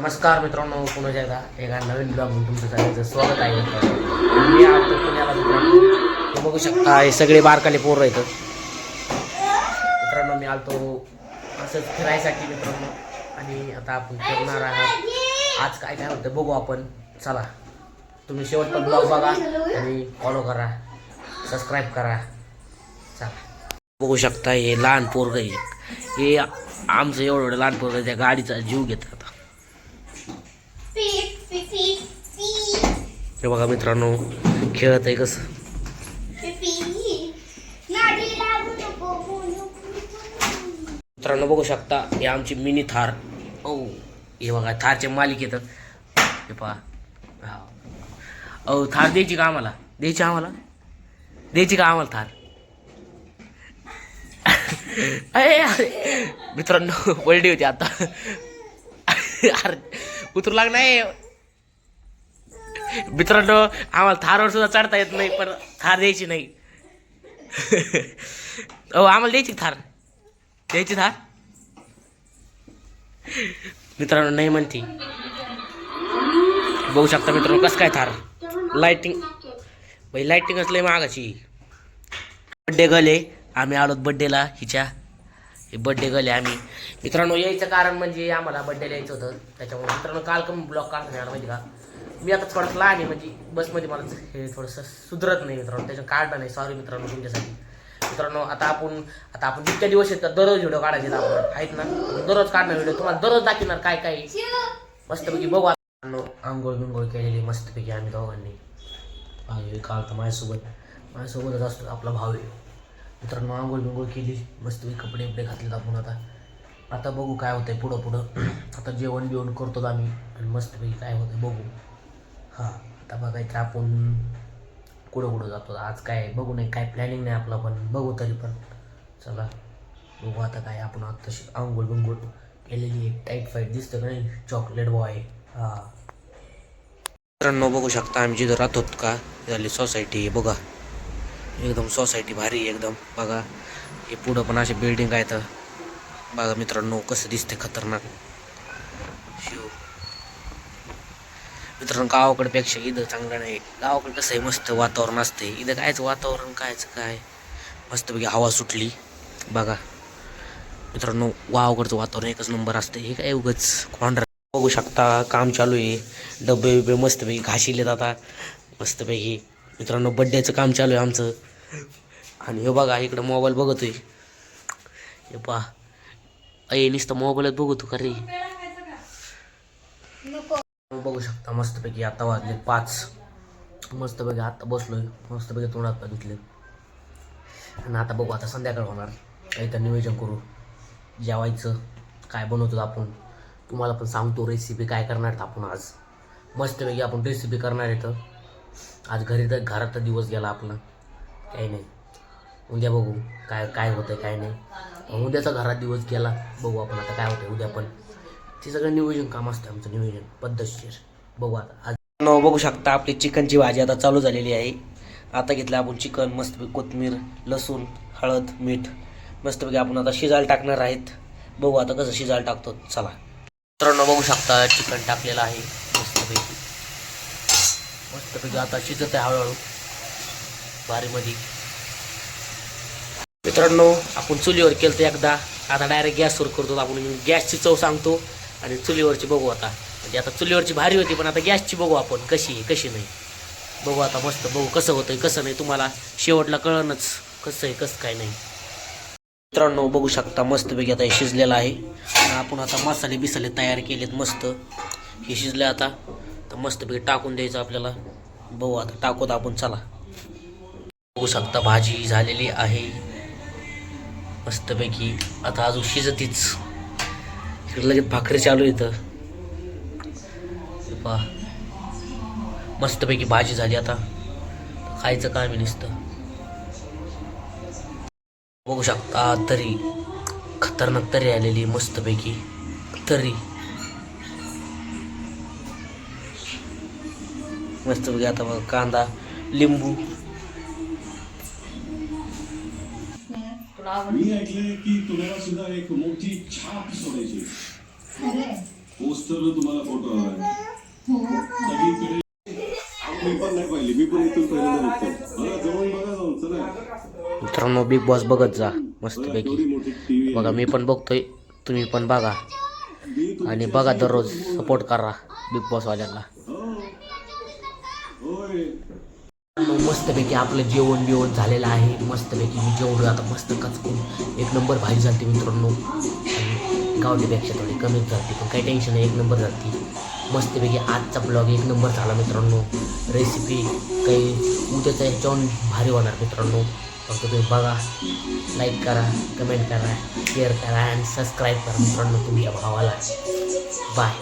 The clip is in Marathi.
नमस्कार मित्रांनो, पुन्हा एकदा एका नवीन ब्लॉगमध्ये तुमचं सगळ्यांचं स्वागत आहे मित्रांनो. मी आलो पुण्याला मित्रांनो. तुम्ही बघू शकता हे सगळे बारकाले पोरं आहेत मित्रांनो. मी आलतो असंच फिरायसाठी मित्रांनो, आणि आता आपण फिरणार आहात. आज काय काय होतं बघू आपण. चला, तुम्ही शेवटपर्यंत ब्लॉग बघा आणि फॉलो करा, सबस्क्राईब करा. चला, बघू शकता हे लहान पोरगं आहे. हे आमचं एवढं लहान पोरगं त्या गाडीचा जीव घेतात. हे बघा मित्रांनो, खेळत आहे कसं. मित्रांनो बघू शकता हे आमची मिनी थार. ओ हे बघा थारचे मालिक येतात. हे पहा, ओ थार द्यायची का आम्हाला? द्यायची का आम्हाला थार? अरे मित्रांनो बर्थडे होती आता. अरे उतरू लाग नाही मित्रांनो, आम्हाला थारवर सुद्धा चढता येत नाही, पण थार द्यायची नाही. आम्हाला द्यायची थार मित्रांनो, नाही म्हणती. बघू शकता मित्रांनो कसं काय थार. लाइटिंग बाई, लाइटिंगच लय मागाची. बड्डे गले आम्ही आलोत बड्डेला हिच्या. हे बड्डे गले आम्ही मित्रांनो. यायचं कारण म्हणजे आम्हाला बड्डेला यायचं होतं, त्याच्यामुळे मित्रांनो काल कमी ब्लॉग काढता येणार माहिती का. मी आता थोडंसं लहान आहे, म्हणजे बसमध्ये मला हे थोडंसं सुधरत नाही मित्रांनो, त्याचं काढलं नाही. सॉरी मित्रांनो तुमच्यासाठी. मित्रांनो आता आपण जितक्या दिवस येतात दररोज व्हिडिओ काढायचे आपण आहेत ना, दररोज काढणार व्हिडिओ, तुम्हाला दररोज दाखवणार काय काय मस्तपैकी. बघू आंघोळ बिंघोळ केलेली मस्तपैकी आम्ही दोघांनी. काल तर माझ्यासोबतच असतो आपला भाव आहे मित्रांनो. आंघोळ बिंघोळ केली मस्तपैकी, कपडे बिपडे घातलेत आपण. आता बघू काय होतंय पुढं. आता जेवण बिवण करतो आम्ही आणि मस्तपैकी काय होतंय बघू. हां, आता बघायचं आपण कुठं जातो आज. काय बघू, नाही काय प्लॅनिंग नाही आपला, पण बघू तरी पण. चला बघू आता काय. आपण आता आंघोळ बिंघोळ केलेली आहे. टाईट फाईट दिसतं का नाही, चॉकलेट बॉय. हां मित्रांनो बघू शकता आम्ही जिथं राहतो का झाली सोसायटी. बघा एकदम सोसायटी भारी एकदम. बघा हे पुढं पण असे बिल्डिंग आहेत. बघा मित्रांनो कसं दिसते खतरनाक शिव. मित्रांनो गावाकडपेक्षा इथं चांगलं नाही. गावाकडे कसं आहे मस्त वातावरण असते, इथं कायचं वातावरण काय मस्तपैकी हवा सुटली. बघा मित्रांनो गावाकडचं वातावरण एकच नंबर असते. हे काय उगच कॉन्ड्रा. बघू शकता काम चालू आहे. डबे बिबे मस्तपैकी घाशिले जातात मस्तपैकी. मित्रांनो बड्डेचं काम चालू आहे आमचं. आणि हे बघा इकडं मोबाईल बघतोय. हे पहा, नुसतं मोबाईलच बघतो का रे. बघू शकता मस्तपैकी आता वाजले 5. मस्तपैकी आता बसलोय मस्तपैकी, तोंडात पाय धुतले. आणि आता बघू आता संध्याकाळ होणार, काहीतरी नियोजन करू जेवायचं. काय बनवतो आपण तुम्हाला पण सांगतो. रेसिपी काय करणार आहेत आपण आज. मस्तपैकी आपण रेसिपी करणार आहे. तर आज घरात दिवस गेला आपला, काही नाही. उद्या बघू काय होतंय काय नाही. उद्याचा घरात दिवस गेला, बघू आपण आता काय होतंय उद्या. पण ते सगळं नियोजन काम असतं आमचं, नियोजन पद्धतशीर. बघू आता आज. बघू शकता आपली चिकनची भाजी आता चालू झालेली आहे. आता घेतलं आपण चिकन मस्तपैकी, कोथिंबीर लसूण हळद मीठ मस्तपैकी आपण आता शिजायला टाकणार आहेत. बघू आता कसं शिजायला टाकतो. चला मित्रांनो बघू शकता चिकन टाकलेलं आहे मस्तपैकी आता शिजत आहे हळूहळू भारीमध्ये. मित्रांनो आपण चुलीवर केलं तर एकदा, आता डायरेक्ट गॅसवर करतो आपण. गॅसची चव सांगतो आणि चुलीवरची बघू आता. म्हणजे आता चुलीवरची भारी होती, पण आता गॅसची बघू आपण कशी नाही. बघू आता मस्त, बघू कसं होतंय कसं नाही. तुम्हाला शेवटला कळणच कसं आहे कसं काय नाही. मित्रांनो बघू शकता मस्तपैकी आता हे शिजलेलं आहे. आपण आता मसाले बिसाले तयार केलेत मस्त. हे शिजले आता तर मस्तपैकी टाकून द्यायचं आपल्याला. बघू आता टाकूत आपण. चला बघू शकता भाजी झालेली आहे मस्तपैकी. आता अजून शिजतीच. इकडे लगेच भाकरी चालू येतं. पहा मस्तपैकी भाजी झाली. आता खायचं काय मी नुसतं. बघू शकता तरी खतरनाक तरी आलेली मस्तपैकी तरी मस्तपैकी. आता बघा कांदा लिंबू. मी ऐकलंय की तुम्हाला सुद्धा एक मोठी छाप सोडायची. पोस्टरला तुम्हाला फोटो हवाय सगळीकडे. मी पण नाही पाहिली, मी पण इथून पहिल्यांदा बघतो. बघा जवळ बघा जाऊन चला. मित्रांनो बिग बॉस बघत जा बघा, मस्तपैकी. केवढी मोठी टीव्ही बघा मी पण बघतोय, तुम्ही पण बघा आणि बघा दररोज सपोर्ट करा बिग बॉसवाल्यांना. होय. मस्तपैकी आपलं जेवण बिवण झालेलं आहे. मस्तपैकी मी जेवढं आता मस्त कचकून एक नंबर भाजी झाली मित्रांनो. आणि गावठीपेक्षा थोडी कमीच झाली पण काही टेन्शन नाही, एक नंबर झाली मस्तपैकी. आजचा ब्लॉग एक नंबर झाला मित्रांनो. रेसिपी काही उद्याचा ह्याच्याहून भारी होणार मित्रांनो. फक्त तुम्ही बघा, लाईक करा, कमेंट करा, शेअर करा आणि सबस्क्राईब करा मित्रांनो तुमच्या भावाला. बाय.